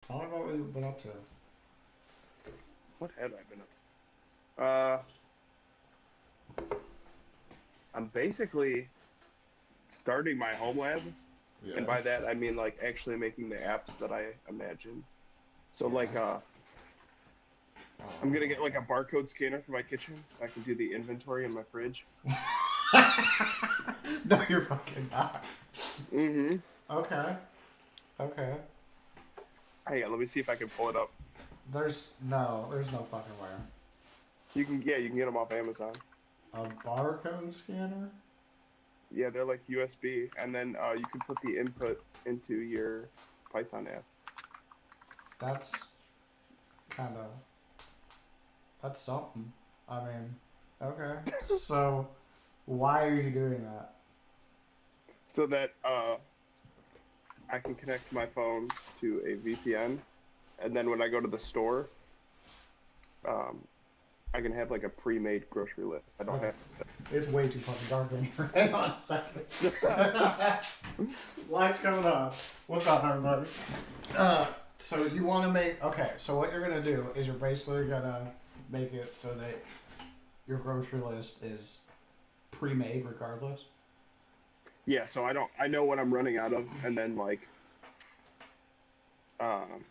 Tell me about what you've been up to. What have I been up I'm basically starting my home lab, and Yeah. by that I mean like actually making the apps that I imagined. So like Yeah. I'm gonna get like a barcode scanner for my kitchen so I can do the inventory in my fridge. No, you're fucking not. Mm-hmm. Okay. Okay. Hang on, let me see if I can pull it up. There's no fucking way. You can get them off Amazon. A barcode scanner? Yeah, they're like USB, and then you can put the input into your Python app. That's kind of that's something. I mean, okay. So, why are you doing that? So that I can connect my phone to a VPN, and then when I go to the store, um, I can have like a pre-made grocery list. I don't Okay. have It's way too fucking dark in here. Hang on a second. to. Lights coming on. What's up, everybody? So you want to make okay? So what you're gonna do is you're basically gonna make it so that your grocery list is pre-made, regardless. Yeah, so I know what I'm running out of, and then um,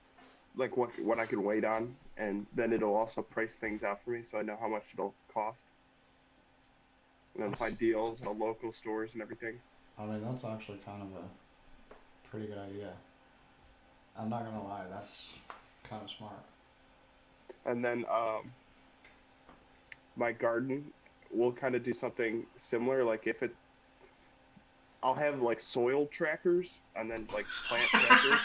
like what I can wait on, and then it'll also price things out for me, so I know how much it'll cost, and then That's, find deals at local stores and everything. I mean, that's actually kind of a pretty good idea. I'm not gonna lie, that's kind of smart. And then my garden will kind of do something similar, like if it I'll have like soil trackers and then like plant trackers.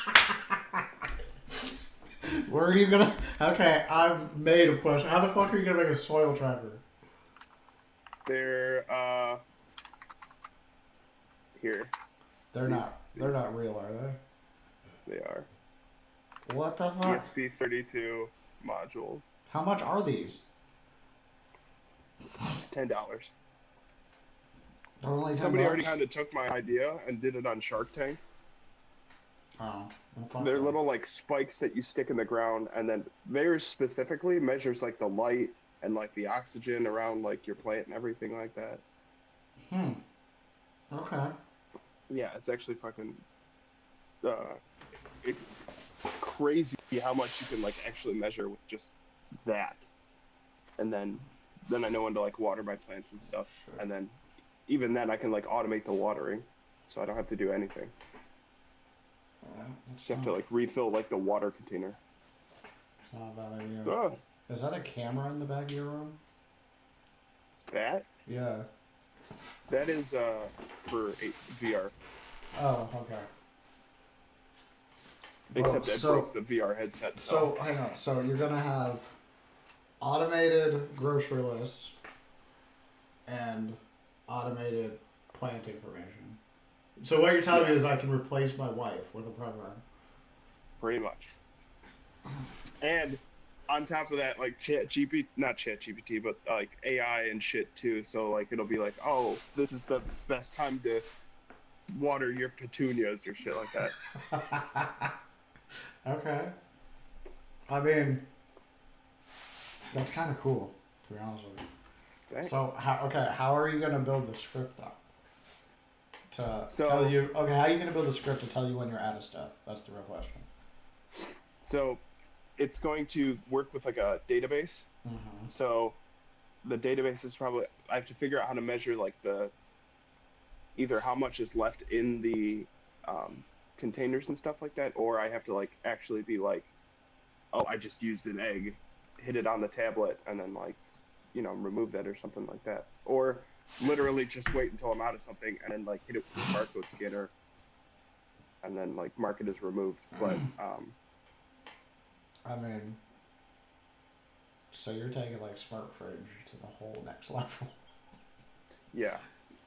Where are you gonna? Okay, I've made a question. How the fuck are you gonna make a soil tracker? They're here. They're These not. They're these not real, are they are they? What the fuck? ESP32 modules. How much are these? $10. They're only ten Somebody already bucks. kind of took my idea and did it on Shark Tank. Oh, well, fuck They're them. little like spikes that you stick in the ground, and then theirs specifically measures like the light and like the oxygen around like your plant and everything like that. Hmm. Okay. Yeah, it's actually fucking uh, it, crazy how much you can like actually measure with just that. And then I know when to like water my plants and stuff. Shit. And then even then I can like automate the watering, so I don't have to do anything. That's Just have to not. like refill like the water container. It's not a bad idea. Oh, Is that a camera in the back of your room? that Yeah. that is for VR. Oh, okay. Bro, Except it broke the VR headset. So so hang on. So you're gonna have automated grocery lists and automated plant information. So what you're telling yeah, me is I can replace my wife with a program. pretty much. And on top of that, like not Chat GPT, but like AI and shit too. So like it'll be like, oh, this is the best time to water your petunias or shit like that. Okay. I mean, that's kind of cool, to be honest with you. Thanks. So, how are you gonna build the script though? To tell So you, okay, how are you gonna build a script to tell you when you're out of stuff? That's the real question. so it's going to work with like a database. Mm-hmm. So the database is probably I have to figure out how to measure like the either how much is left in the containers and stuff like that, or I have to like actually be like, oh, I just used an egg, hit it on the tablet, and then like, remove that or something like that, or literally just wait until I'm out of something and then like hit it with the barcode scanner, and then like mark it as removed. But I mean, so you're taking like smart fridge to the whole next level. yeah,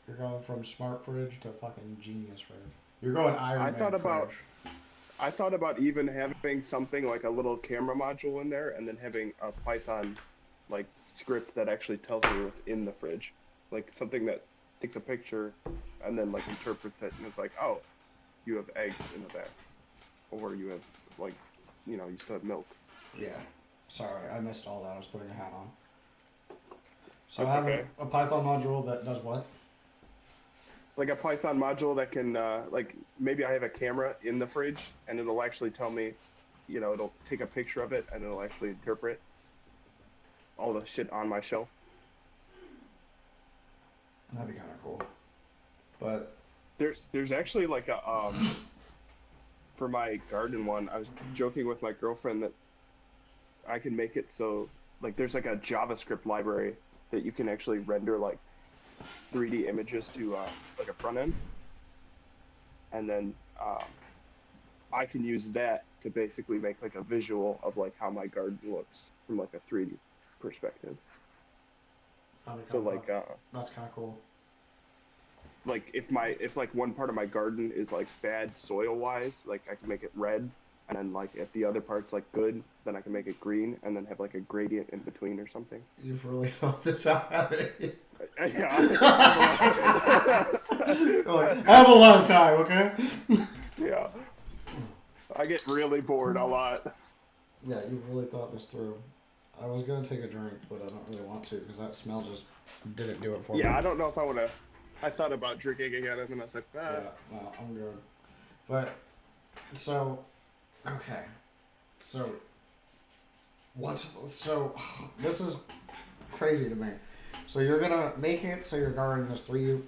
You're going from smart fridge to fucking genius fridge. You're going I Iron Man thought about fridge. I thought about even having something like a little camera module in there, and then having a Python like script that actually tells me what's in the fridge, like something that takes a picture and then like interprets it and is like, oh, you have eggs in the back, or you have like you still have milk. Yeah. Sorry, I missed all that. I was putting a hat on. So That's I have okay. a Python module that does what? Like a Python module that can, like maybe I have a camera in the fridge and it'll actually tell me, it'll take a picture of it and it'll actually interpret all the shit on my shelf. That'd be kind of cool. But There's actually like a for my garden one, I was joking with my girlfriend that I can make it so like there's like a JavaScript library that you can actually render like 3D images to like a front end, and then I can use that to basically make like a visual of like how my garden looks from like a 3D perspective. that'd be So kind of like fun. That's kind of cool. like if like one part of my garden is like bad soil wise, like I can make it red, and then like if the other part's like good, then I can make it green, and then have like a gradient in between or something. You've really thought this out, haven't you? Yeah. Like, I have a lot of time, okay? Yeah. I get really bored a lot. Yeah, you've really thought this through. I was gonna take a drink, but I don't really want to because that smell just didn't do it for me. Yeah, I don't know if I want to. I thought about drinking again, and then I was like, Yeah, no, I'm good. But so, okay, so so this is crazy to me. So you're gonna make it so your garden is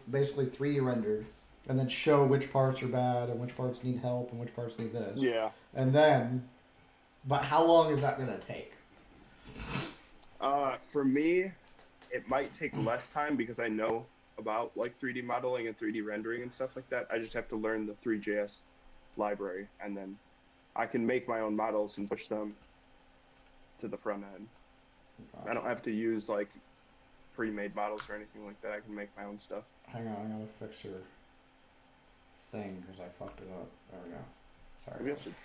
basically 3D rendered, and then show which parts are bad and which parts need help and which parts need this. Yeah. And then, but how long is that gonna take? For me, it might take less time because I know about like 3D modeling and 3D rendering and stuff like that. I just have to learn the 3JS library, and then I can make my own models and push them to the front end. I don't have to use like pre-made models or anything like that. I can make my own stuff. Hang on, I gotta fix your thing because I fucked it up. There we go. Sorry. Maybe I should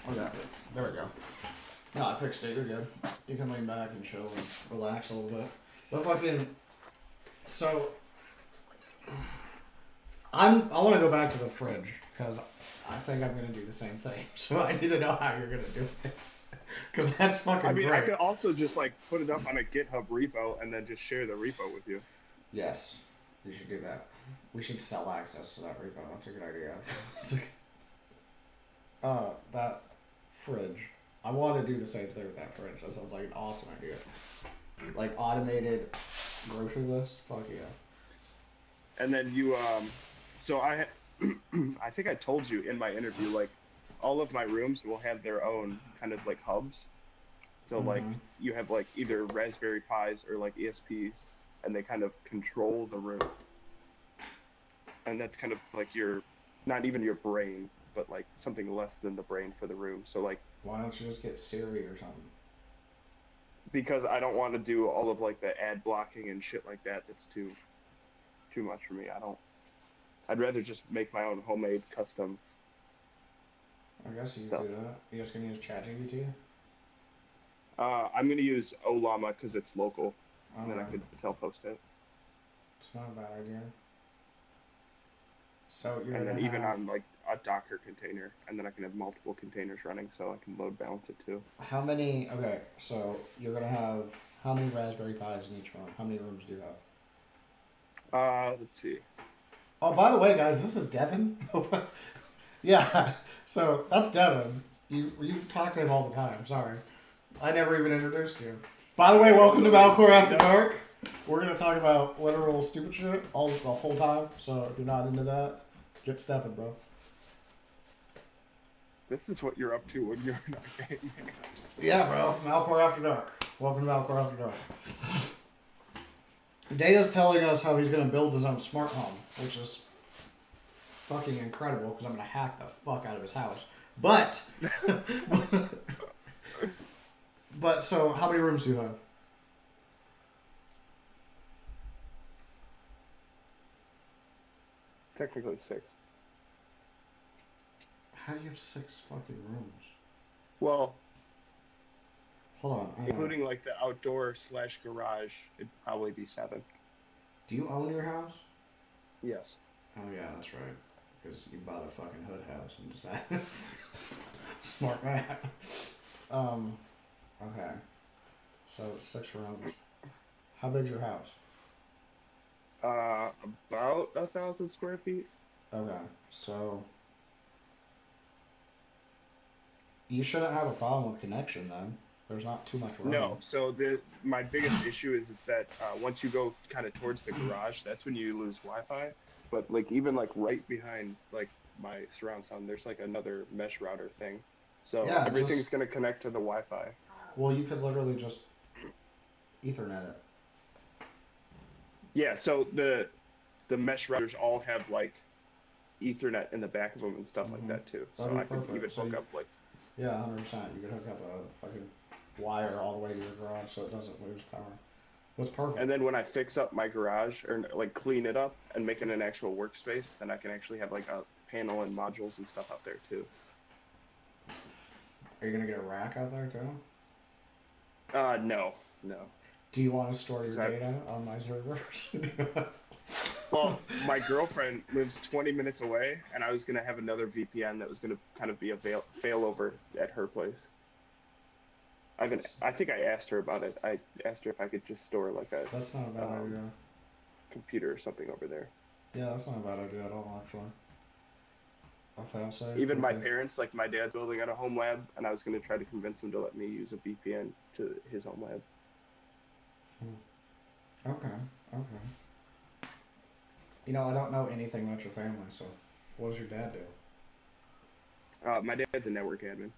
Okay, there we go. No, I fixed it. You're good. You can lean back and chill and relax a little bit. But fucking, so I want to go back to the fridge because I think I'm gonna do the same thing. So I need to know how you're gonna do it because that's fucking. I mean, great. I could also just like put it up on a GitHub repo and then just share the repo with you. Yes, you should do that. We should sell access to that repo. That's a good idea. That fridge. I want to do the same thing with that fridge. That sounds like an awesome idea. Like automated grocery list. Fuck yeah. And then you, so I think I told you in my interview, like all of my rooms will have their own kind of like hubs. So like you have like either Raspberry Pis or like ESPs, and they kind of control the room. And that's kind of like not even your brain, but like something less than the brain for the room. So like, why don't you just get Siri or something? Because I don't want to do all of like the ad blocking and shit like that. That's too much for me. I'd rather just make my own homemade custom. I guess you stuff. could do that. You're just gonna use ChatGPT? I'm gonna use Olama because it's local, and then I Alright. could self-host it. It's not a bad idea. So you're And then gonna even have, on like a Docker container, and then I can have multiple containers running, so I can load balance it too. how many? Okay, so you're gonna have how many Raspberry Pis in each room? How many rooms do you have? Let's see. Oh, by the way, guys, this is Devin. Yeah, so that's Devin. You talk to him all the time. Sorry, I never even introduced you. By the way, welcome to Malcore After Dark. We're gonna talk about literal stupid shit the whole time. So if you're not into that, get stepping, bro. This is what you're up to when you're not gaming. Yeah, bro. Malcore After Dark. Welcome to Malcore After Dark. Data's telling us how he's gonna build his own smart home, which is fucking incredible because I'm gonna hack the fuck out of his house. But, but so how many rooms do you have? Technically 6. How do you have 6 fucking rooms? Well, Hold on. including like the outdoor / garage, it'd probably be 7. Do you own your house? Yes. Oh yeah, that's right. Because you bought a fucking hood house and decided. Smart man. Okay. So 6 rooms. How big's your house? About 1,000 square feet. Okay. So you shouldn't have a problem with connection then. There's not too much No, room. so the my biggest issue is that once you go kind of towards the garage, that's when you lose Wi-Fi. But like even like right behind like my surround sound, there's like another mesh router thing. So Yeah, everything's just gonna connect to the Wi-Fi. well, you could literally just Ethernet it. Yeah, so the mesh routers all have like Ethernet in the back of them and stuff like Mm-hmm. that too. So That'd I be could even perfect. So hook you, up like yeah, 100%. You could hook up a fucking wire all the way to your garage so it doesn't lose power. That's perfect. and then when I fix up my garage or like clean it up and make it an actual workspace, then I can actually have like a panel and modules and stuff out there too. Are you gonna get a rack out there too? No, no. Do you want to store your 'Cause I, data on my servers? well, my girlfriend lives 20 minutes away, and I was gonna have another VPN that was gonna kind of be a failover at her place. I think I asked her about it. I asked her if I could just store like a That's not a bad idea. computer or something over there. Yeah, that's not a bad idea at all, actually. A failsafe. Even my Okay. parents, like my dad's building at a home lab, and I was gonna try to convince him to let me use a VPN to his home lab. Okay. Okay. You know, I don't know anything about your family, so what does your dad do? My dad's a network admin.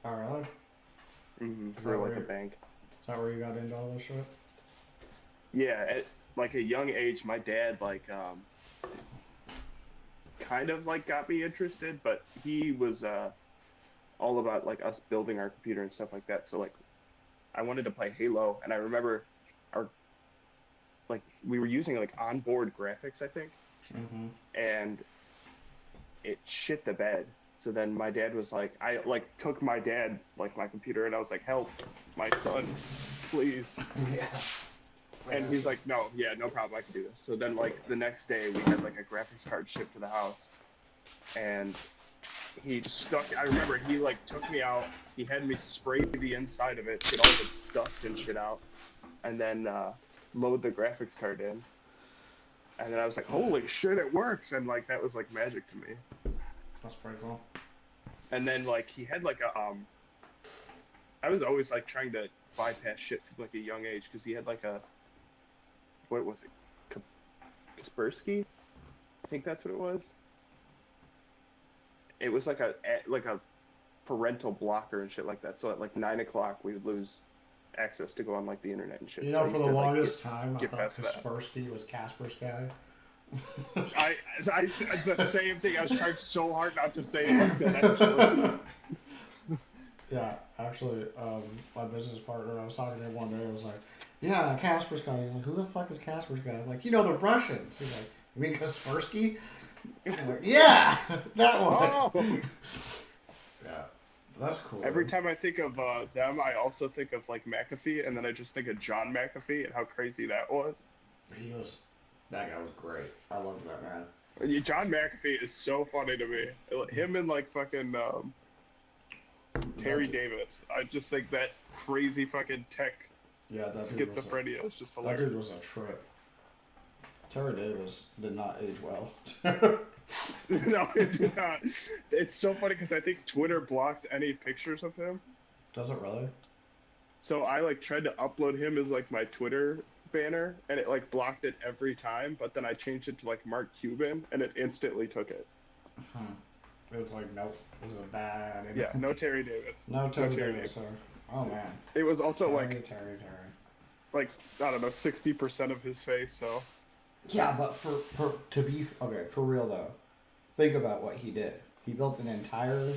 Oh, really? Is For that like where a bank. is that where you got into all this shit? Yeah, at like a young age, my dad like kind of like got me interested, but he was all about like us building our computer and stuff like that. So like I wanted to play Halo, and I remember our like we were using like onboard graphics, I think, Mm-hmm. and it shit the bed. So then my dad was like, I like took my dad like my computer, and I was like, help, my son, please. Yeah. And he's like, no, yeah, no problem, I can do this. So then like the next day we had like a graphics card shipped to the house, and he stuck. I remember he like took me out. He had me spray the inside of it, get all the dust and shit out, and then load the graphics card in. And then I was like, holy shit, it works! And like that was like magic to me. That's pretty cool. And then like he had like a I was always like trying to bypass shit from like a young age because he had like a what was it, Kaspersky? I think that's what it was. It was like a parental blocker and shit like that. So at like 9 o'clock we would lose access to go on like the internet and shit. You So know, I for used the to, like, longest time, I get thought past that. Kaspersky was Kaspersky. I the same thing. I was trying so hard not to say it like that. Actually. Yeah, actually, my business partner, I was talking to him one day, I was like, yeah, Kaspersky. He's like, who the fuck is Kaspersky? I'm like, you know, the Russians. He's like, you mean Kaspersky? I'm like, yeah, that one. Oh. Yeah, that's cool. Every time I think of them, I also think of like McAfee, and then I just think of John McAfee and how crazy that was. That guy was great. I loved that man. John McAfee is so funny to me. Him and like fucking Terry Davis. I just think that crazy fucking tech Yeah, that dude schizophrenia is just that hilarious. dude was a trip. Terry Davis did not age well. No, it did not. It's so funny because I think Twitter blocks any pictures of him. Does it really? So I like tried to upload him as like my Twitter banner, and it like blocked it every time. But then I changed it to like Mark Cuban, and it instantly took it. It was like, nope, this is a bad idea. Yeah, no Terry Davis. No Terry Terry Davis. Sir. Oh man. It was also Terry. like I don't know 60% of his face. So Yeah, but to be okay for real though, think about what he did. He built an entire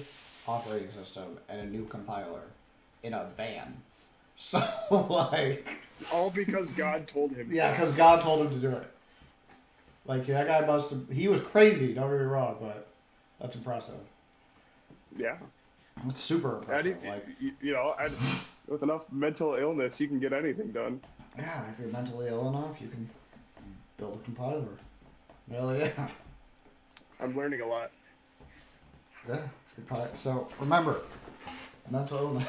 operating system and a new compiler in a van. So like, all because God told him. yeah, because God told him to do it. Like that guy must have. He was crazy. Don't get me wrong, but that's impressive. Yeah. It's super impressive. Like, you know, with enough mental illness, you can get anything done. yeah, if you're mentally ill enough, you can build a compiler. Hell yeah. I'm learning a lot. Yeah. So remember, Mental illness.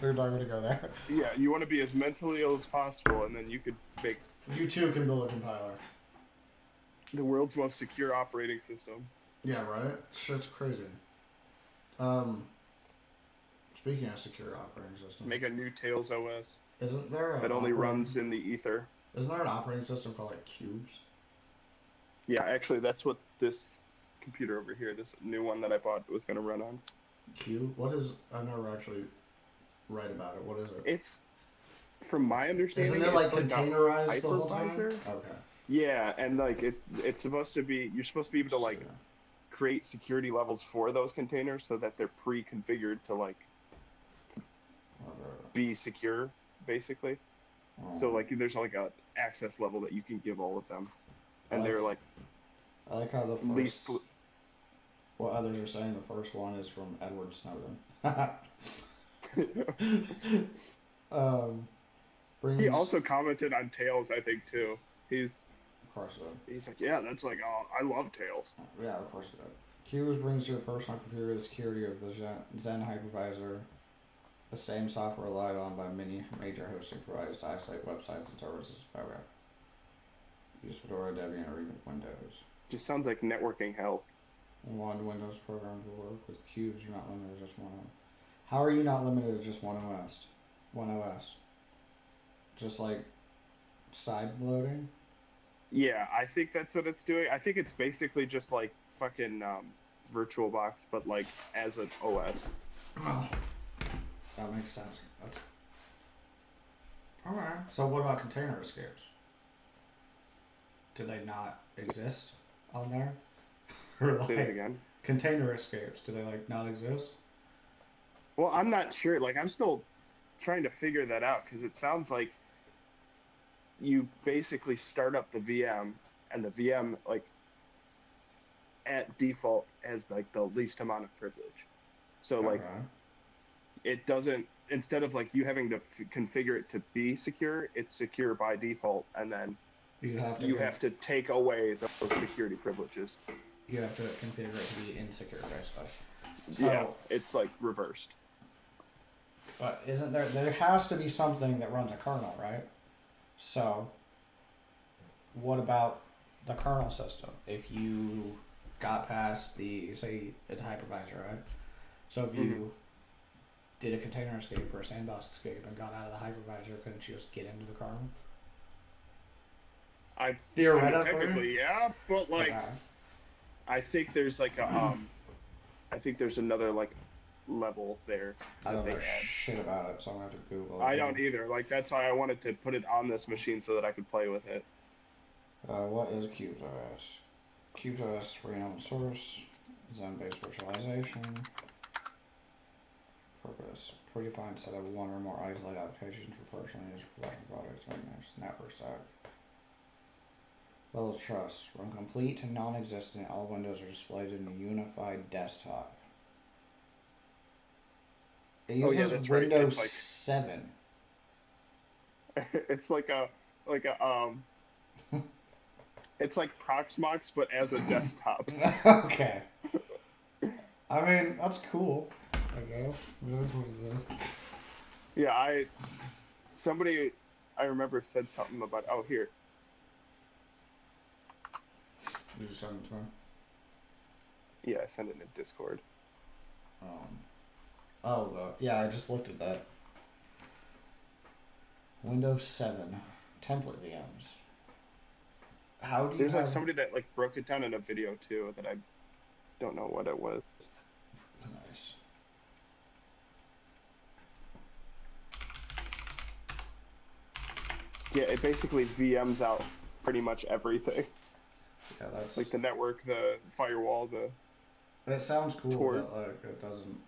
We're not going to go there. Yeah, you want to be as mentally ill as possible, and then you could make You too can build a compiler. the world's most secure operating system. Yeah, right? Shit's crazy. Um, Speaking of secure operating system, Make a new Tails OS isn't there that only runs in the ether. Isn't there an operating system called like Cubes? Yeah, actually, that's what this computer over here, this new one that I bought, was going to run on. Cube? What is? I never actually read about it. What is it? It's, from my understanding, Isn't it like it's containerized like the whole time? hypervisor. Okay. Yeah, and like it's supposed to be, you're supposed to be able to like create security levels for those containers so that they're pre-configured to like be secure, basically. So like there's like a access level that you can give all of them, and they're like. I like how the first. Least. What others are saying, the first one is from Edward Snowden. Brings... He also commented on Tails, I think, too. He's. Of course it did. He's like, yeah, that's like, oh, I love Tails. Yeah, of course it did. Qs brings to your personal computer the security of the Zen hypervisor, the same software relied on by many major hosting providers to isolate websites and services. Okay. Use Fedora, Debian, or even Windows. Just sounds like networking hell. One Windows programs will work with Qs. You're not limited to just one OS. How are you not limited to just one OS? One OS. Just like side loading? Yeah, I think that's what it's doing. I think it's basically just like fucking VirtualBox, but like as an OS. Oh, that makes sense. That's alright. So what about container escapes? Do they not exist on there? Or like, say that again. Container escapes, do they like not exist? Well, I'm not sure. Like, I'm still trying to figure that out because it sounds like you basically start up the VM, and the VM like at default has like the least amount of privilege. So like it doesn't, instead of like you having to configure it to be secure, it's secure by default, and then you have to take away those security privileges. You have to configure it to be insecure, basically. So, yeah, it's like reversed. But isn't there has to be something that runs a kernel, right? So, what about the kernel system? If you got past say it's a hypervisor, right? So if you did a container escape or a sandbox escape and got out of the hypervisor, couldn't you just get into the kernel? Theoretically, technically, yeah, but like, I think there's like a I think there's another like level there. I don't know shit about it, so I'm gonna have to Google it. I don't either. Like that's why I wanted to put it on this machine so that I could play with it. What is CubesOS? CubesOS is free and open source, Zen-based virtualization. Purpose: predefined set of one or more isolated applications for personal use, professional projects, and network stack. Level of trust: from complete to non-existent, all windows are displayed in a unified desktop. It uses Windows 7. It's like a it's like Proxmox but as a desktop. Okay. I mean, that's cool, I guess. This is what it is. Yeah, I remember said something about, oh, here. Did you send it to him? Yeah, I sent it in Discord. Yeah, I just looked at that. Windows 7 template VMs. How do you There's like somebody that like broke it down in a video too that I don't know what it was. Nice. Yeah, it basically VMs out pretty much everything. Yeah, that's like the network, the firewall, the. It sounds cool, but like it doesn't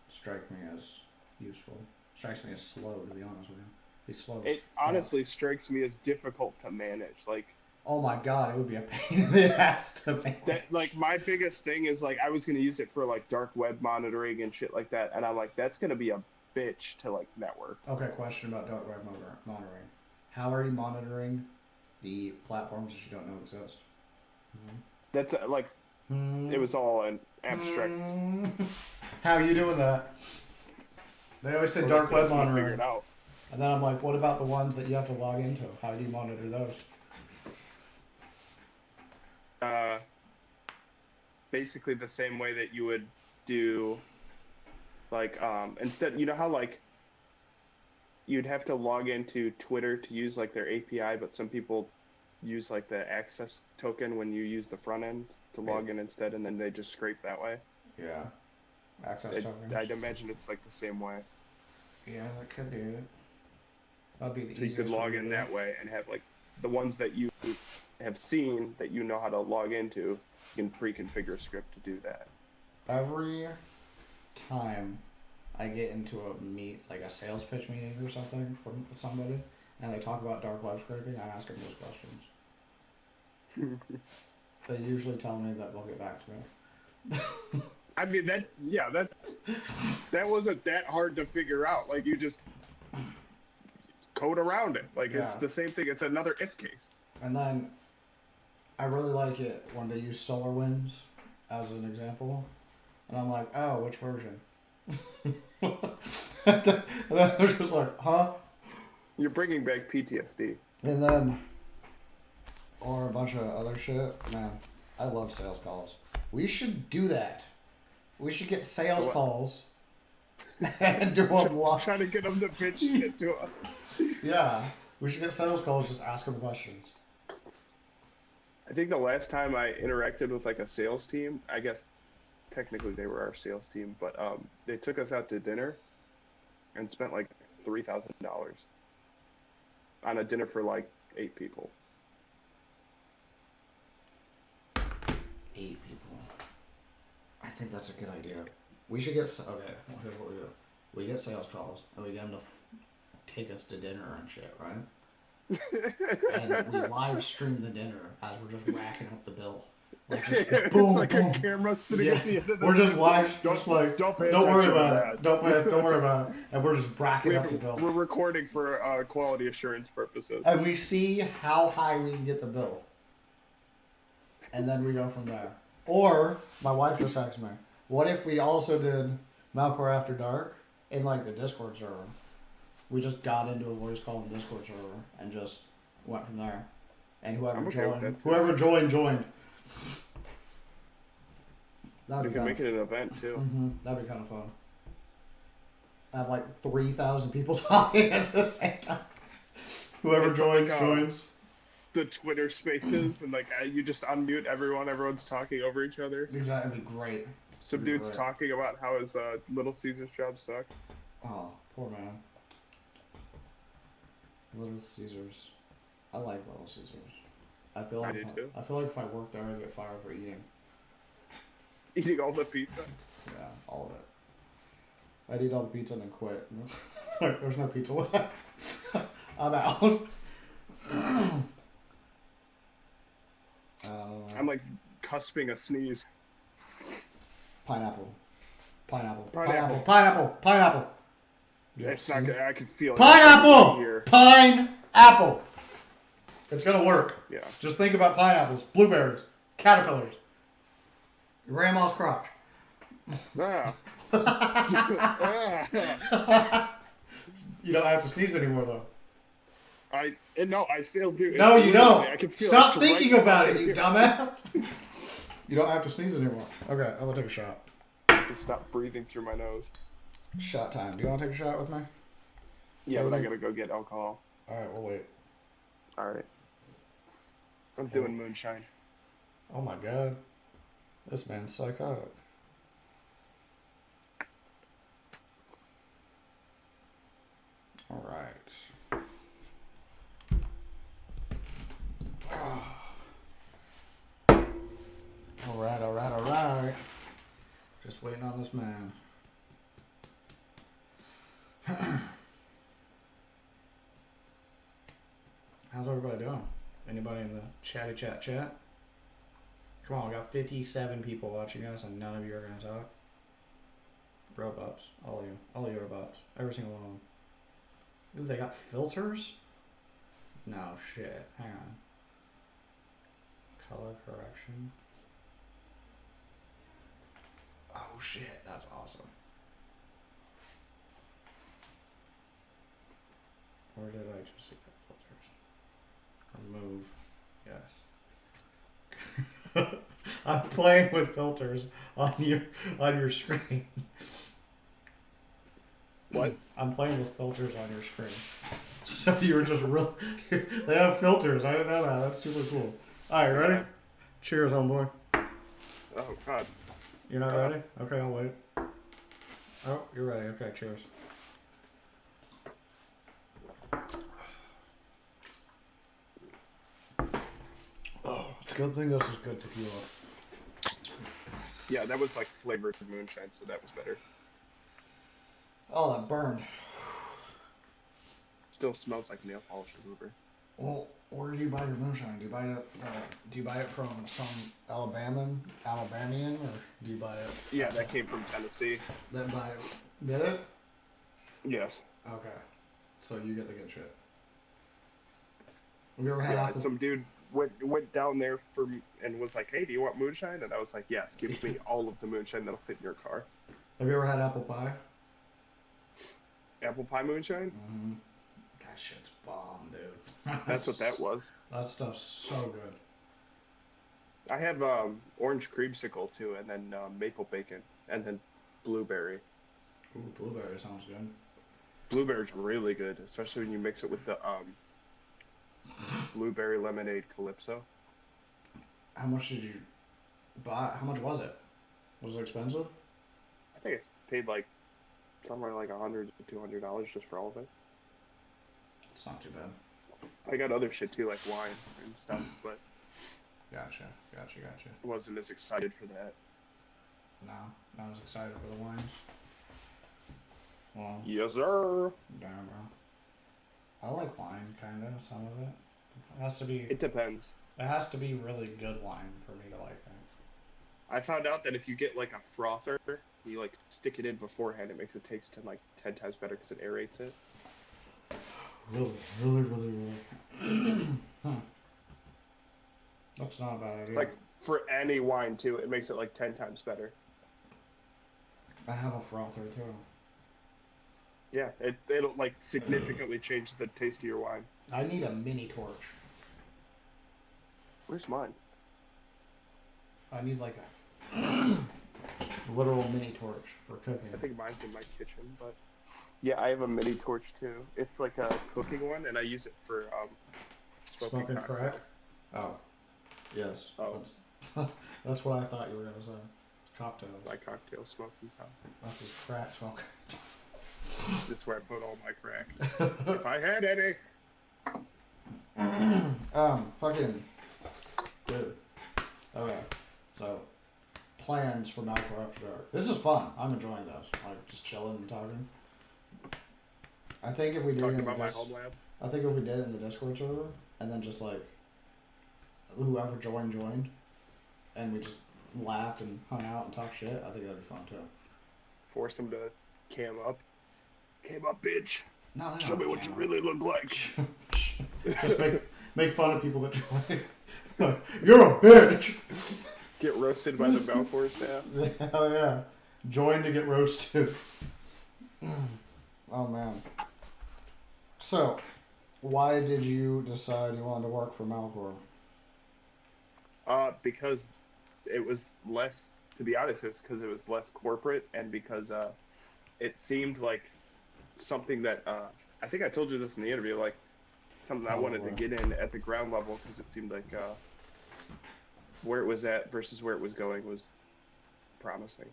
strike me as useful. It strikes me as slow, to be honest with you. It's slow. It honestly strikes me as difficult to manage. Like, oh my god, it would be a pain in the ass to manage. That, like, my biggest thing is like I was gonna use it for like dark web monitoring and shit like that, and I'm like, that's gonna be a bitch to like network. Okay, question about dark web monitoring. How are you monitoring the platforms that you don't know exist? That's like, it was all an abstract. How are you doing that? They always say Or dark web that's what I monitoring. figured out. And then I'm like, what about the ones that you have to log into? How do you monitor those? Basically the same way that you would do, like, instead, you know how, like, you'd have to log into Twitter to use, like, their API, but some people use, like, the access token when you use the front end to log in instead, and then they just scrape that way. Yeah. Access tokens. I'd imagine it's, like, the same way. Yeah, that could be it. That'd be the So you could log in that way and have, like, the ones that you have seen that you know how to log into, you can pre-configure a script to do that. Every time I get into a sales pitch meeting or something from somebody, and they talk about dark web scraping, I ask them those questions. They usually tell me that they'll get back to me. I mean, that wasn't that hard to figure out. Like, you just code around it. Like, it's the same thing. It's another if case. And then I really like it when they use SolarWinds as an example. And I'm like, oh, which version? And then they're just like, huh? You're bringing back PTSD. And then, or a bunch of other shit. Man, I love sales calls. We should do that. We should get sales calls and do them live. Trying to get them to pitch shit to us. Yeah, we should get sales calls, just ask them questions. I think the last time I interacted with, like, a sales team, I guess technically they were our sales team, but they took us out to dinner and spent like $3,000 on a dinner for like 8 people. 8 people. I think that's a good idea. We should get okay. Here's what we do: we get sales calls and we get them to take us to dinner and shit, right? And we live stream the dinner as we're just racking up the bill. Like just boom, it's like boom. a camera sitting at the end of the We're just live, just like don't worry about it. Don't worry about it. And we're just racking up the bill. We're recording for quality assurance purposes. And we see how high we can get the bill. And then we go from there. Or my wife just asked me, what if we also did Malcore After Dark in like the Discord server? We just got into a voice call in the Discord server and just went from there. And whoever joined. We can make it an event too. Mm-hmm. That'd be kind of fun. Have like 3,000 people talking at the same time. Whoever joins. The Twitter Spaces and like you just unmute everyone. Everyone's talking over each other. Exactly, it'd be great. Some dude's talking about how his Little Caesars job sucks. Oh, poor man. Little Caesars. I like Little Caesars. I feel like if I worked there, I'd get fired for eating. Eating all the pizza? Yeah, all of it. I'd eat all the pizza and then quit. There's no pizza left. I'm out. I'm like cusping a sneeze. Pineapple. It's not good. I can feel it. Pineapple! Pineapple! It's gonna work. Yeah. Just think about pineapples, blueberries, caterpillars. Your grandma's crotch. Ah. You don't have to sneeze anymore, though. No, I still do. No, you don't. I can feel Stop thinking about it, you dumbass. You don't have to sneeze anymore. Okay, I'm gonna take a shot. I have to stop breathing through my nose. Shot time. Do you want to take a shot with me? Yeah, but I gotta go get alcohol. Alright, we'll wait. Alright. I'm doing moonshine. Oh my god. This man's psychotic. Alright. Alright. Just waiting on this man. How's everybody doing? Anybody in the chatty chat? Come on, we got 57 people watching us and none of you are going to talk. Robots. All of you robots. Every single one of them. Ooh, they got filters? No, shit. Hang on. Color correction. Oh shit, that's awesome. just see that filters. Remove. Yes. I'm playing with filters on your screen. What? I'm playing with filters on your screen. So you were just real. They have filters. I didn't know that. That's super cool. All right, ready? Yeah. Cheers, homeboy. Oh God. You're not ready? Okay, I'll wait. Oh, you're ready. Okay, cheers. Oh, it's a good thing this is good tequila. Yeah, that was like flavored moonshine, so that was better. Oh, that burned. Still smells like nail polish remover. Well, where do you buy your moonshine? Do you buy it from some Alabamian, or do you buy it? Yeah, that came from Tennessee. That buy it? Did it? Yes. Okay, so you get the good shit. Have you ever had Yeah, apple? some dude went down there and was like, "Hey, do you want moonshine?" And I was like, "Yes, give me all of the moonshine that'll fit in your car." Have you ever had apple pie? Apple pie moonshine? Mm-hmm. That shit's bomb, dude. That's what that was. That stuff's so good. I have orange creamsicle too, and then maple bacon, and then blueberry. Ooh, blueberry sounds good. Blueberry's really good, especially when you mix it with the blueberry lemonade calypso. How much did you buy? How much was it? Was it expensive? I think I paid like somewhere like $100 to $200 just for all of it. It's not too bad. I got other shit too, like wine and stuff, but Gotcha. I wasn't as excited for that. No, not as excited for the wines. Well, Yes, sir. damn, bro. I like wine, kind of. Some of it. It has to be. It depends. It has to be really good wine for me to like it. I found out that if you get like a frother, you like stick it in beforehand, it makes it taste like 10 times better because it aerates it. Really. That's not a bad idea. Like for any wine too, it makes it like 10 times better. I have a frother too. Yeah, it'll like significantly change the taste of your wine. I need a mini torch. Where's mine? I need like a literal mini torch for cooking. I think mine's in my kitchen, but yeah, I have a mini torch too. It's like a cooking one, and I use it for Smoking crack? cocktails. Oh, yes. Oh. That's what I thought you were gonna say. Cocktails. My cocktail smoking top. That's his crack smoking. This is where I put all my crack. If I had any. Fucking dude. Okay, so plans for Malcore After Dark. This is fun. I'm enjoying this. Like just chilling and talking. I think if we did Talking it in about the my home lab. I think if we did it in the Discord server and then just like whoever joined, and we just laughed and hung out and talked shit, I think that'd be fun too. Force them to cam up. Cam up, bitch. No, Show me what you really look like. Just make fun of people that join. You're a bitch. Get roasted by the Malcore staff. Hell yeah. Join to get roasted. Oh man. So, why did you decide you wanted to work for Malcore? Because it was less, to be honest, it's because it was less corporate, and because it seemed like something that I think I told you this in the interview, like something I wanted to get in at the ground level, because it seemed like where it was at versus where it was going was promising.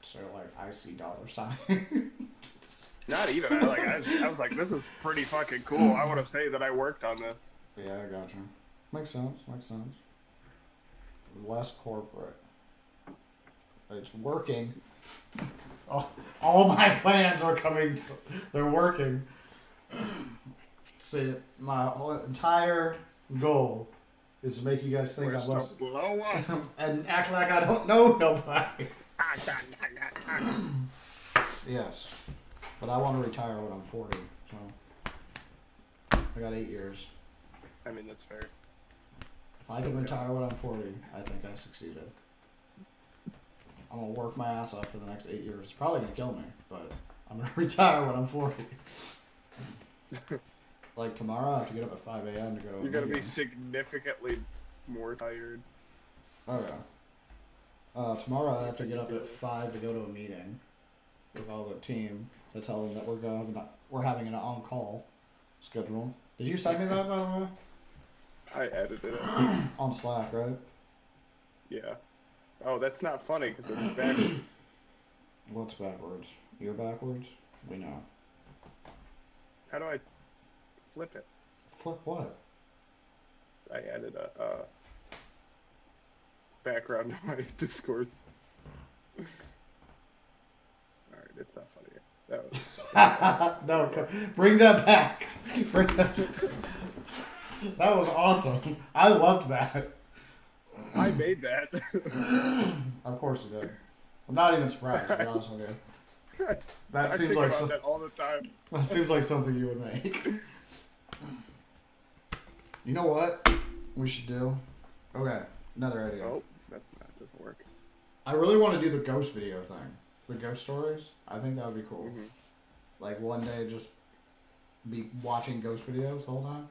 So like I see dollar sign. Not even. I was like, this is pretty fucking cool. I want to say that I worked on this. Yeah, I got you. Makes sense. Less corporate. It's working. All my plans are coming. They're working. See, my whole entire goal is to make you guys think I'm less Blow up. and act like I don't know nobody. Yes, but I want to retire when I'm 40. So I got 8 years. I mean, that's fair. If I can retire when I'm 40, I think I succeeded. I'm gonna work my ass off for the next 8 years. It's probably gonna kill me, but I'm gonna retire when I'm 40. Like tomorrow, I have to get up at 5 a.m. to go to a You're gonna be meeting. significantly more tired. Oh yeah. Tomorrow I have to get up at 5 to go to a meeting with all the team to tell them that we're having an on-call schedule. Did you send me that, by the way? I edited it. On Slack, right? Yeah. Oh, that's not funny because it's backwards. What's backwards? You're backwards? We know. How do I flip it? Flip what? I added a background to my Discord. Alright, it's not funny. That was No, bring that back. Bring that. That was awesome. I loved that. I made that. Of course you did. I'm not even surprised, to be honest with you. That I seems think like about that all the time. that seems like something you would make. You know what we should do? Okay, another idea. Oh, doesn't work. I really want to do the ghost video thing. The ghost stories. I think that would be cool. Mm-hmm. Like one day just be watching ghost videos the whole time.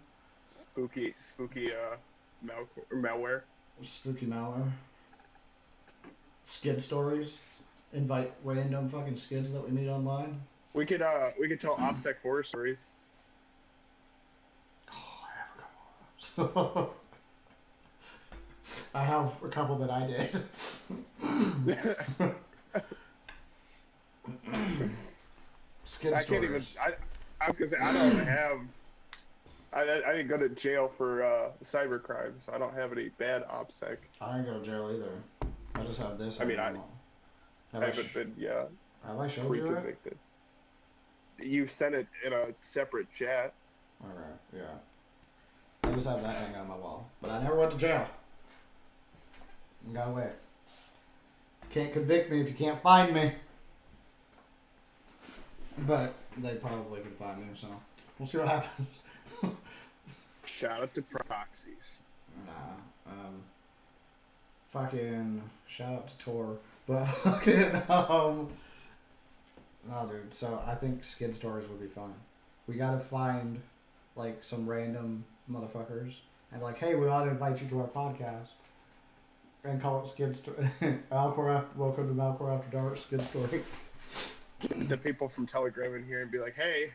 Spooky malware. Spooky malware. Skid stories. Invite random fucking skids that we meet online. We could tell OPSEC horror stories. Oh, I have a couple of those. I have a couple that I did. Skid I stories. can't even. I was gonna say I don't have. I didn't go to jail for cyber crime, so I don't have any bad OPSEC. I didn't go to jail either. I just have this. I mean, I have haven't been have I showed you that? pre-convicted. You sent it in a separate chat. Alright, yeah. I just have that hanging on my wall. But I never went to jail. And got away. Can't convict me if you can't find me. But they probably can find me, so we'll see what happens. Shout out to proxies. Nah. Fucking shout out to Tor. But fucking no dude, so I think skid stories would be fun. We gotta find like some random motherfuckers and like, hey, we ought to invite you to our podcast. And call it skid story. Welcome to Malcore After Dark skid stories. The people from Telegram in here and be like, hey,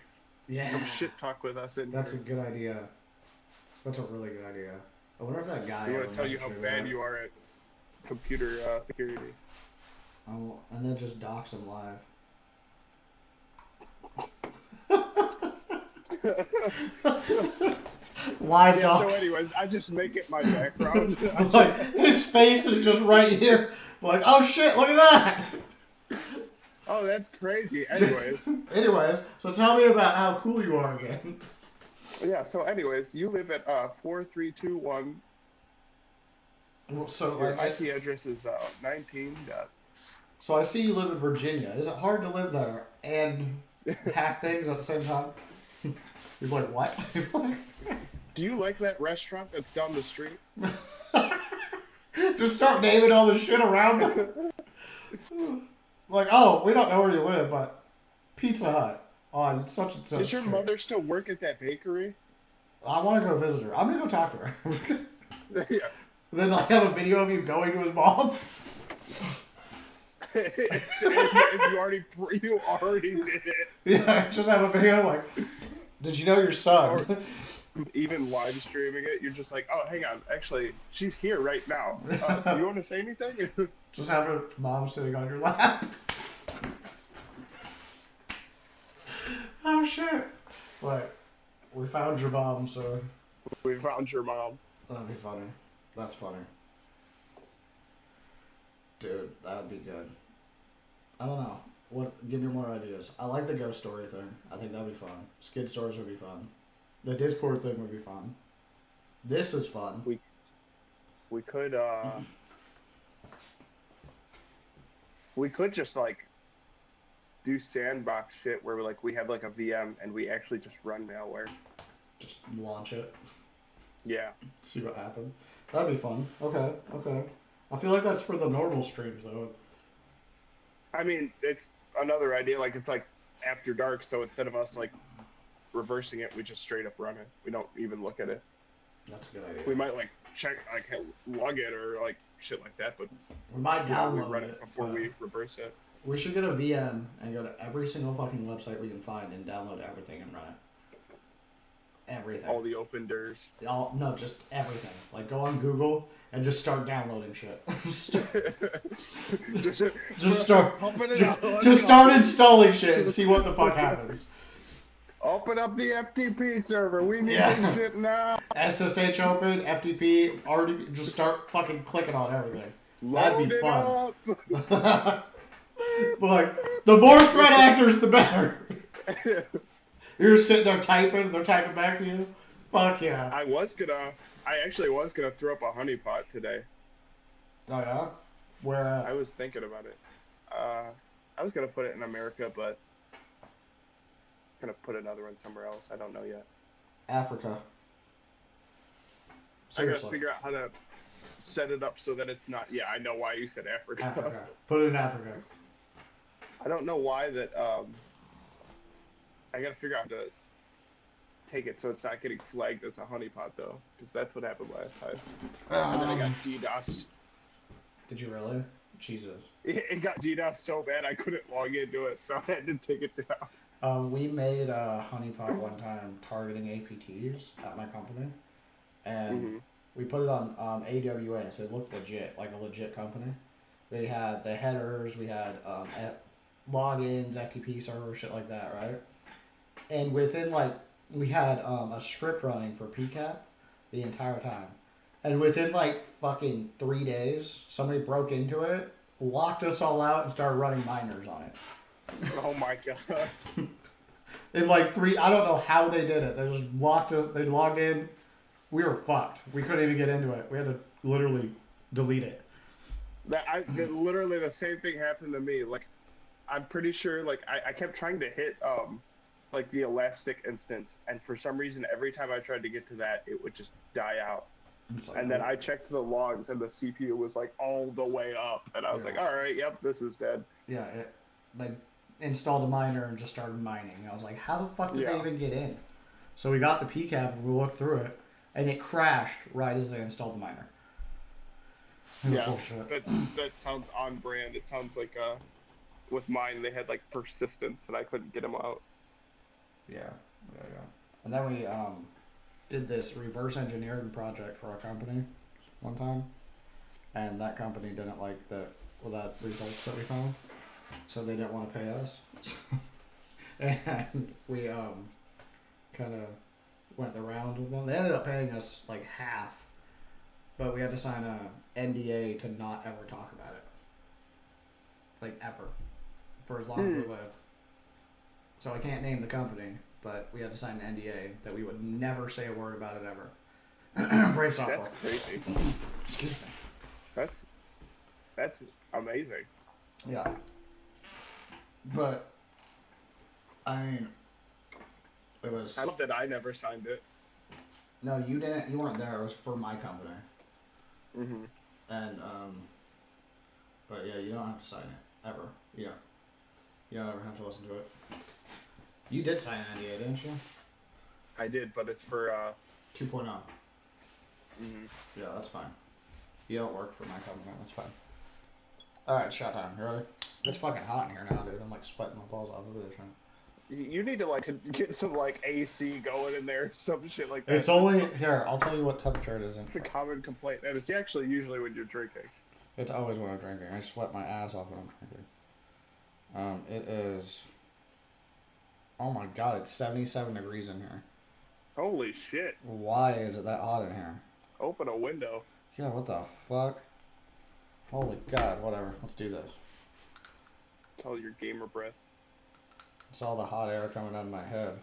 Yeah. come shit talk with us in That's here. a good idea. That's a really good idea. I wonder if that guy. We want to tell you how bad you are at computer security. Oh, and then just dox him live. Why Yeah, dox? so anyways, I just make it my background. Like, his face is just right here. Like, oh shit, look at that. Oh, that's crazy. Anyways, So tell me about how cool you are again. yeah. So anyways, you live at 4321. Well, so Your like, IP address is 19. So I see you live in Virginia. Is it hard to live there and hack things at the same time? You're like, what? Do you like that restaurant that's down the street? Just start naming all the shit around them. Like, oh, we don't know where you live, but Pizza Hut on such and such. Does your street. mother still work at that bakery? I want to go visit her. I'm gonna go talk to her. Yeah. Then like have a video of you going to his mom. If you already did it. Yeah, just have a video like, did you know your son? Even live streaming it, you're just like, oh, hang on, actually, she's here right now. Do you want to say anything? Just have her mom sitting on your lap. Oh shit! Like, we found your mom, so We found your mom. that'd be funny. That's funny. Dude, that would be good. I don't know. What? Give me more ideas. I like the ghost story thing. I think that'd be fun. Skid stories would be fun. The Discord thing would be fun. This is fun. We could just like do sandbox shit where we have like a VM and we actually just run malware. Just launch it. Yeah. See what happens. That'd be fun. Okay. I feel like that's for the normal streams though. I mean, it's another idea. Like it's like after dark, so instead of us like reversing it, we just straight up run it. We don't even look at it. That's a good idea. We might like check, like log it or like shit like that, but We might we download run it before we reverse it. We should get a VM and go to every single fucking website we can find and download everything and run it. Everything. All the open doors. No, just everything. Like go on Google and just start downloading shit. just start installing shit and see what the fuck happens. Open up the FTP server. We need this shit now. SSH open, FTP, already just start fucking clicking on everything. That'd be fun. But like, the more threat actors, the better. You're sitting there typing, they're typing back to you. Fuck yeah. I actually was gonna throw up a honeypot today. Oh yeah? Where at? I was thinking about it. I was gonna put it in America, but I was gonna put another one somewhere else. I don't know yet. Africa. Seriously. I gotta figure out how to set it up so that it's not. Yeah, I know why you said Africa. Africa. Put it in Africa. I don't know why that. I gotta figure out how to take it so it's not getting flagged as a honeypot though, because that's what happened last time. And then I got DDoSed. Did you really? Jesus. It got DDoSed so bad I couldn't log into it, so I had to take it down. We made a honeypot one time targeting APTs at my company, and we put it on AWS. It looked legit, like a legit company. They had the headers, we had logins, FTP server, shit like that, right? And within we had a script running for PCAP the entire time. And within fucking 3 days, somebody broke into it, locked us all out, and started running miners on it. Oh my god. In I don't know how they did it. They just locked us, they logged in. We were fucked. We couldn't even get into it. We had to literally delete it. Literally the same thing happened to me. I'm pretty sure, I kept trying to hit, the Elastic instance, and for some reason, every time I tried to get to that, it would just die out. And then I checked the logs, and the CPU was, all the way up, and I was like, alright, yep, this is dead. Yeah, it, installed a miner and just started mining. I was like, how the fuck did they even get in? So we got the PCAP, and we looked through it, and it crashed right as they installed the miner. Yeah, that sounds on brand. It sounds like, with mine, they had, persistence, and I couldn't get them out. Yeah. And then we did this reverse engineering project for our company one time, and that company didn't like the results that we found, so they didn't want to pay us. And we kind of went the rounds with them. They ended up paying us half, but we had to sign a NDA to not ever talk about it, ever, for as long as we live. So I can't name the company, but we had to sign an NDA that we would never say a word about it ever. Brave software. That's crazy. Excuse me. That's amazing. Yeah. But I mean, it was. I love that I never signed it. No, you didn't. You weren't there. It was for my company. Mhm. And but yeah, you don't have to sign it ever. Yeah. You don't ever have to listen to it. You did sign an NDA, didn't you? I did, but it's for 2.0. Mhm. Yeah, that's fine. You don't work for my company. That's fine. All right, shot time. You ready? It's fucking hot in here now, dude. I'm sweating my balls off over this one. You need to get some AC going in there, some shit like that. It's only here. I'll tell you what temperature it is in. It's a common complaint, and it's actually usually when you're drinking. It's always when I'm drinking. I sweat my ass off when I'm drinking. It is. Oh my god! It's 77 degrees in here. Holy shit! Why is it that hot in here? Open a window. Yeah. What the fuck? Holy god! Whatever. Let's do this. It's all your gamer breath. It's all the hot air coming out of my head.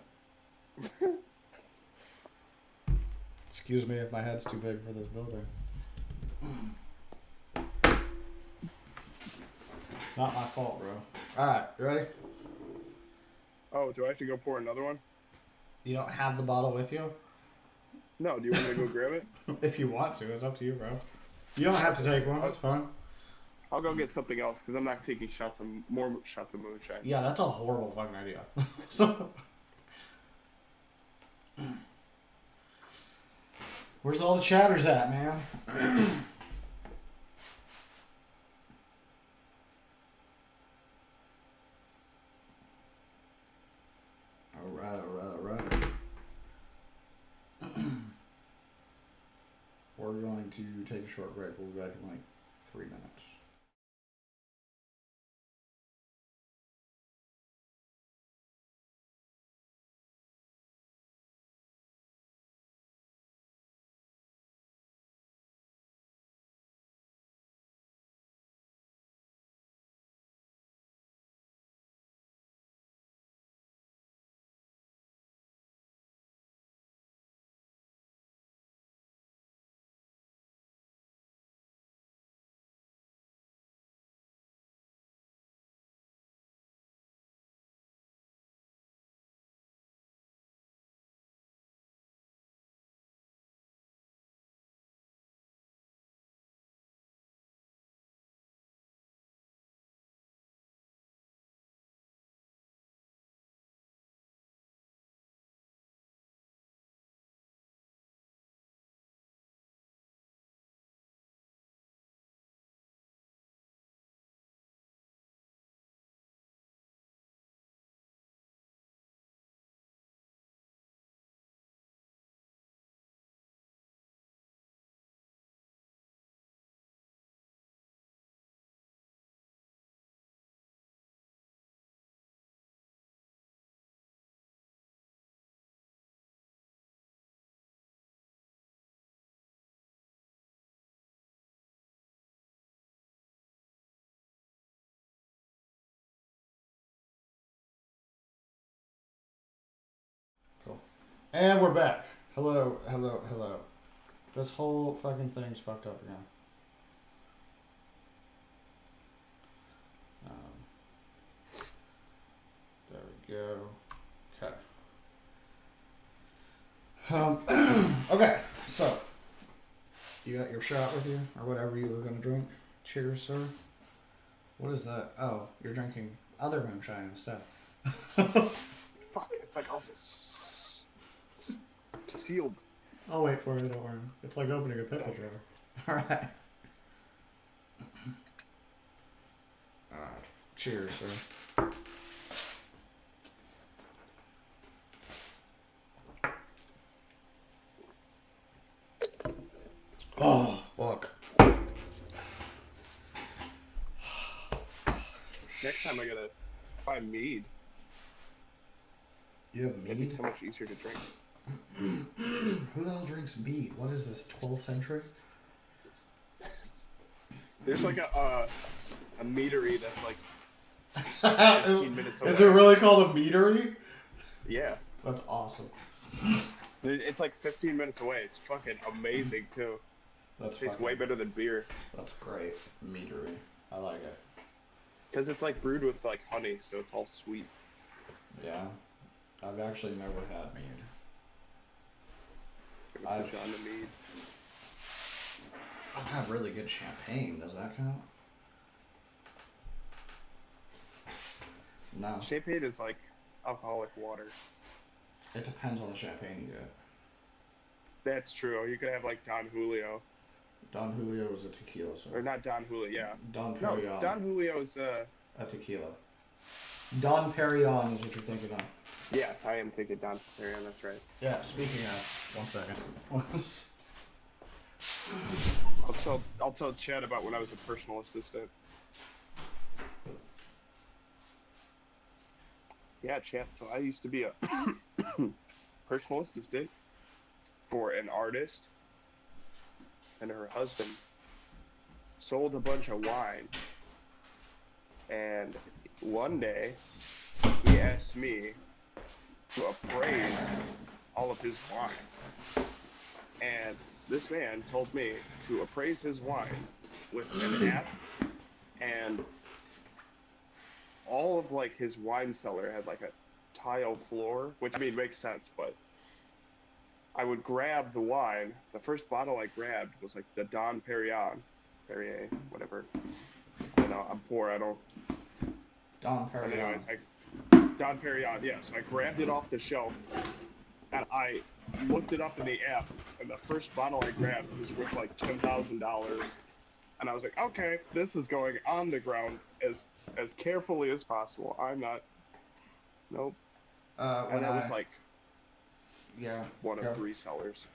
Excuse me if my head's too big for this building. It's not my fault, bro. Alright, you ready? Oh, do I have to go pour another one? You don't have the bottle with you? No, do you want me to go grab it? If you want to, it's up to you, bro. You don't have to take one, that's fine. I'll go get something else, because I'm not taking more shots of moonshine. Yeah, that's a horrible fucking idea. So, Where's all the chatters at, man? Alright, alright, alright. We're going to take a short break. We'll be back in like 3 minutes. Cool. And we're back. Hello, hello, hello. This whole fucking thing's fucked up again. There we go. Okay. Okay, so you got your shot with you, or whatever you were gonna drink. Cheers, sir. What is that? Oh, you're drinking other moonshine instead. Fuck, it's like also sealed. I'll wait for it, don't worry. It's like opening a pickle jar. Alright. Alright. Cheers, sir. Oh, fuck. Next time I gotta buy mead. You have It'd be mead? so much easier to drink. Who the hell drinks mead? What is this, 12th century? There's like a meadery that's like 15 minutes away. Is it really called a meadery? Yeah. That's awesome. It's like 15 minutes away. It's fucking amazing too. That's Tastes way better than beer. That's great. Meadery. I like it. Because it's like brewed with like honey, so it's all sweet. Yeah. I've actually never had mead. I've gone to mead. I've had really good champagne. Does that count? No. Champagne is like alcoholic water. It depends on the champagne you get. That's true. You could have like Don Julio. Don Julio is a tequila, sir. Or not Don Julio, yeah. Don No, Perignon. Don Julio's A tequila. Don Perignon is what you're thinking of. Yes, I am thinking Don Perignon, that's right. Yeah, speaking of, 1 second. I'll tell Chad about when I was a personal assistant. Yeah, Chad, so I used to be a personal assistant for an artist, and her husband sold a bunch of wine. And one day, he asked me to appraise all of his wine. And this man told me to appraise his wine with an app, and all of like his wine cellar had like a tile floor, which I mean makes sense, but I would grab the wine. The first bottle I grabbed was like the Don Perignon, Perrier, whatever. I don't know, I'm poor, I don't. Don But Perignon. anyways, Don Perignon, yeah. So I grabbed it off the shelf, and I looked it up in the app, and the first bottle I grabbed was worth like $10,000, and I was like, okay, this is going on the ground as carefully as possible. I'm not, nope. And When that was I, like yeah, one of go. 3 sellers.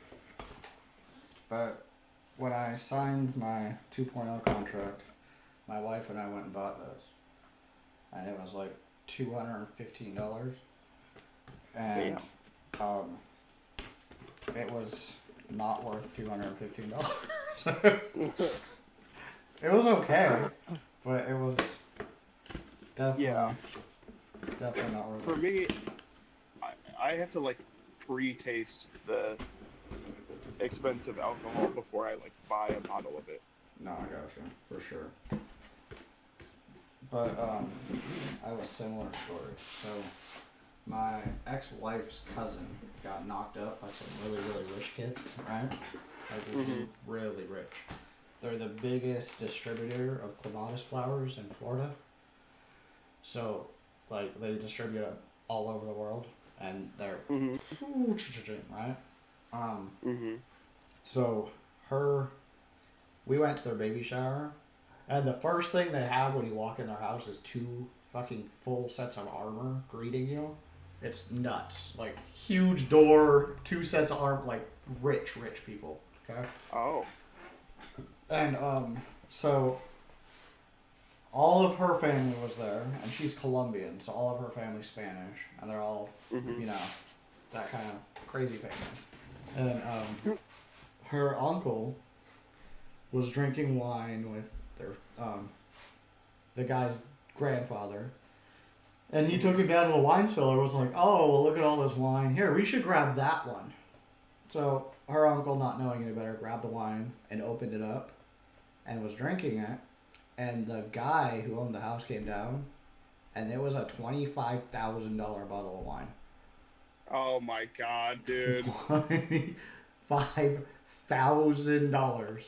But when I signed my 2.0 contract, my wife and I went and bought those, and it was like $215, and Damn. it was not worth $215. It was okay, but it was definitely definitely not worth For it. me, I have to like pre-taste the expensive alcohol before I like buy a bottle of it. No, I got you for sure. But I have a similar story. So my ex-wife's cousin got knocked up by some really rich kid, right? Like really rich. They're the biggest distributor of clematis flowers in Florida. So, like, they distribute it all over the world, and they're right. So we went to their baby shower, and the first thing they have when you walk in their house is 2 fucking full sets of armor greeting you. It's nuts. Like, huge door, 2 sets of armor, like, rich people. Okay? Oh. And, so all of her family was there, and she's Colombian, so all of her family's Spanish, and they're all, you know, that kind of crazy family. And, her uncle was drinking wine with their, the guy's grandfather, and he took him down to the wine cellar, was like, oh, well, look at all this wine. Here, we should grab that one. So her uncle, not knowing any better, grabbed the wine and opened it up and was drinking it. And the guy who owned the house came down, and it was a $25,000 bottle of wine. Oh my god, dude. $5,000.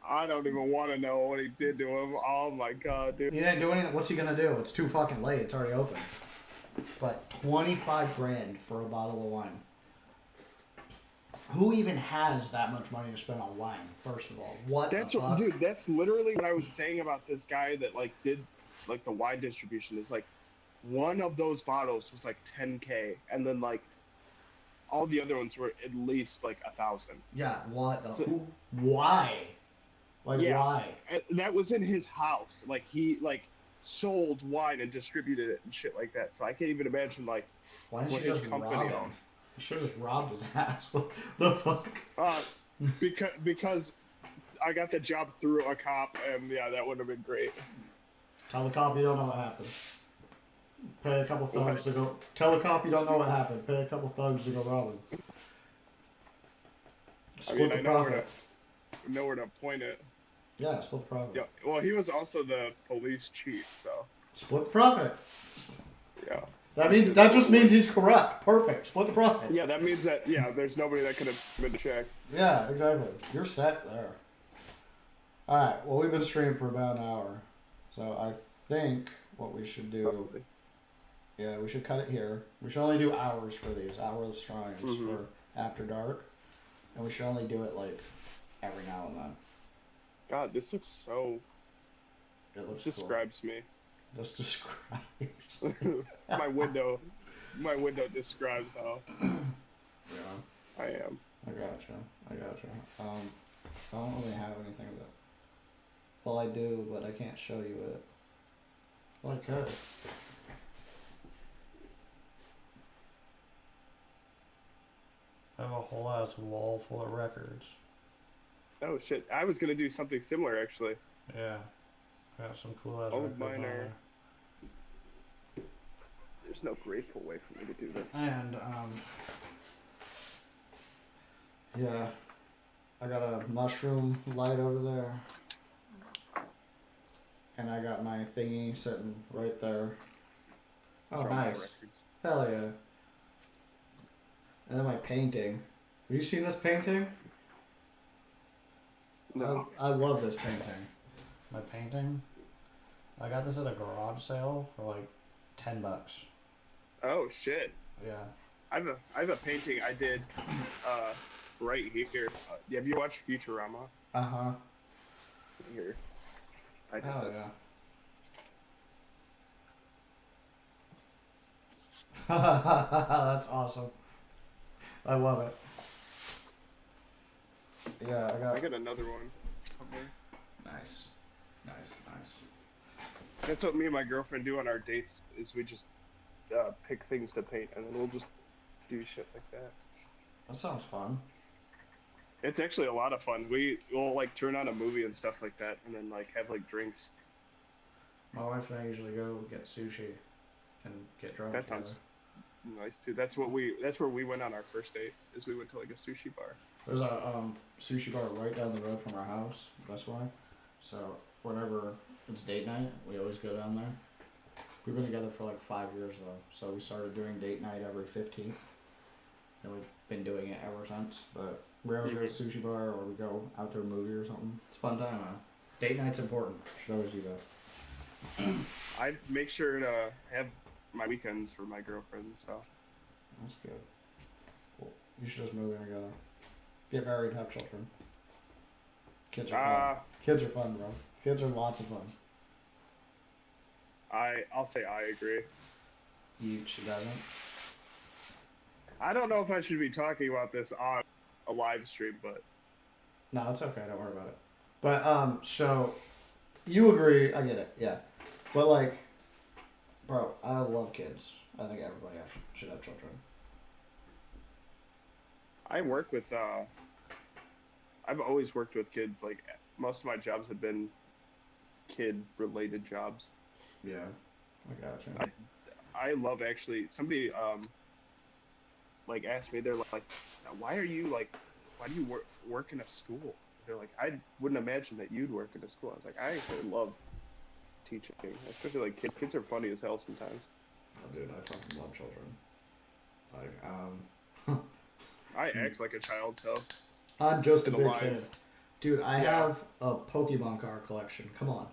I don't even want to know what he did to him. Oh my god, dude. He didn't do anything. What's he gonna do? It's too fucking late. It's already open. But 25 grand for a bottle of wine. Who even has that much money to spend on wine? First of all, That's the fuck? dude. That's literally what I was saying about this guy that like did like the wine distribution. Is like one of those bottles was like 10K, and then like all the other ones were at least like 1,000. Yeah. What the? So, why? Like why? That was in his house. Like he like sold wine and distributed it and shit like that. So I can't even imagine like why didn't you just rob him? You should have just robbed his ass. What the fuck? Because I got the job through a cop, and yeah, that would have been great. Tell the cop you don't know what happened. Pay a couple thugs to go. Tell the cop you don't know what happened. Pay a couple thugs to go rob him. Split the profit. I know where to point it. Yeah, split the profit. Yeah. Well, he was also the police chief, so. Split the profit. Yeah. That just means he's corrupt. Perfect. Split the profit. Yeah, that means that there's nobody that could have been checked. Yeah, exactly. You're set there. All right. Well, we've been streaming for about an hour, so I think what we should do. Probably. Yeah, we should cut it here. We should only do hours for these hour streams for After Dark, and we should only do it like every now and then. God, this looks so. It looks this describes cool. me. This describes. my window describes how. Yeah. I am. I gotcha. I don't really have anything that. Well, I do, but I can't show you it. Well, I could. I have a whole ass wall full of records. Oh shit! I was gonna do something similar actually. Yeah. I got some cool ass records. Mine are. There's no graceful way for me to do this. And yeah, I got a mushroom light over there, and I got my thingy sitting right there. Oh, nice! Hell yeah! And then my painting. Have you seen this painting? No. I love this painting. My painting. I got this at a garage sale for like $10. Oh shit! Yeah. I have a painting I did right here. Have you watched Futurama? Uh-huh. Here, I did Oh, this. yeah. That's awesome. I love it. Yeah, I got another one somewhere. Nice. Nice, nice. That's what me and my girlfriend do on our dates. Is we just pick things to paint, and then we'll just do shit like that. That sounds fun. It's actually a lot of fun. We'll like turn on a movie and stuff like that, and then like have like drinks. My wife and I usually go get sushi and get drunk That together. sounds nice too. That's where we went on our first date. Is we went to like a sushi bar. There's a sushi bar right down the road from our house. That's why. So whenever it's date night, we always go down there. We've been together for like 5 years though, so we started doing date night every 15th, and we've been doing it ever since. But we always go to a sushi bar or we go out to a movie or something. It's a fun time, man. Date night's important. Should always do that. I make sure to have my weekends for my girlfriend. So That's good. Well, you should just move in together. Get married, have children. Kids are fun. Kids are fun, bro. Kids are lots of fun. I'll say I agree. She doesn't. I don't know if I should be talking about this on a live stream, but No, it's okay. Don't worry about it. But so you agree? I get it. Yeah, but like, bro, I love kids. I think everybody should have children. I work with. I've always worked with kids. Like most of my jobs have been kid-related jobs. Yeah, I gotcha. I love actually. Somebody like asked me. They're like, why do you work in a school? They're like, I wouldn't imagine that you'd work in a school. I was like, I actually love teaching, especially like kids. Kids are funny as hell sometimes. Oh, dude, I fucking love children. Like, I act like a child, so I'm just a the big lines. kid. Dude, I have a Pokemon card collection. Come on.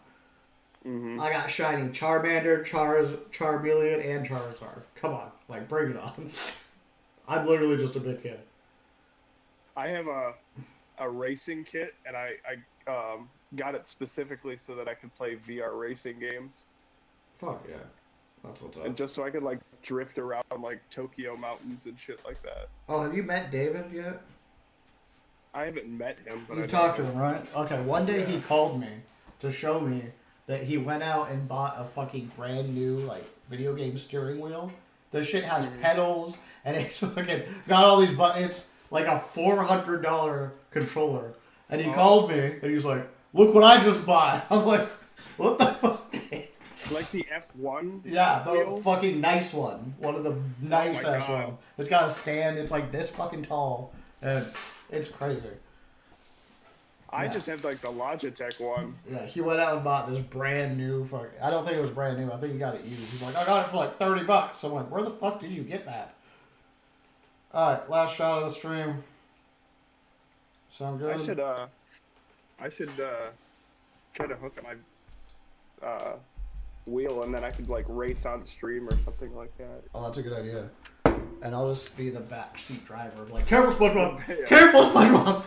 Mm-hmm. I got shiny Charmander, Charmeleon, and Charizard. Come on. Like, bring it on. I'm literally just a big kid. I have a racing kit, and I got it specifically so that I could play VR racing games. Fuck yeah. That's what's up. And just so I could like drift around like Tokyo mountains and shit like that. Oh, have you met David yet? I haven't met him, but You've I talked to know him, right? Okay, one day Yeah. he called me to show me that he went out and bought a fucking brand new, like, video game steering wheel. The shit has pedals, and it's fucking got all these buttons, like a $400 controller. And he called me, and he was like, look what I just bought. I'm like, what the fuck? Like the F1. Yeah, the wheel? fucking nice one. One of the nice ass God. one. It's got a stand, it's like this fucking tall, and it's crazy. I Yeah. just have like the Logitech one. Yeah, he went out and bought this brand new I don't think it was brand new. I think he got it used. He's like, I got it for like $30. I'm like, where the fuck did you get that? Alright, last shot of the stream. Sound good? I should try to hook up my wheel, and then I could like race on stream or something like that. Oh, that's a good idea. And I'll just be the backseat driver. Like, careful, SpongeBob! Yeah. Careful, SpongeBob!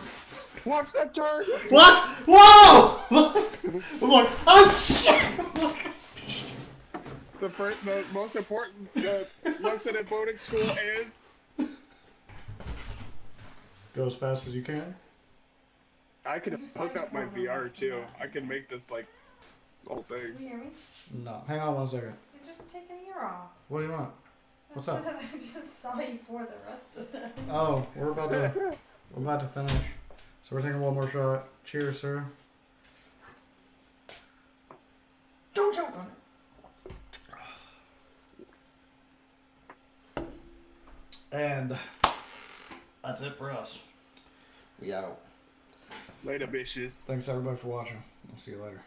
Watch that turn! What? Whoa! I'm like, oh shit! The most important lesson at boating school is Go as fast as you can. I could hook up my VR too. I can make this like whole thing. Can you hear me? No, hang on one second. You just take an ear off. What do you want? What's up? I just saw you pour the rest of them. Oh, we're about to finish. So we're taking one more shot. Cheers, sir. Don't choke on it. And that's it for us. We out. Later, bitches. Thanks everybody for watching. We'll see you later.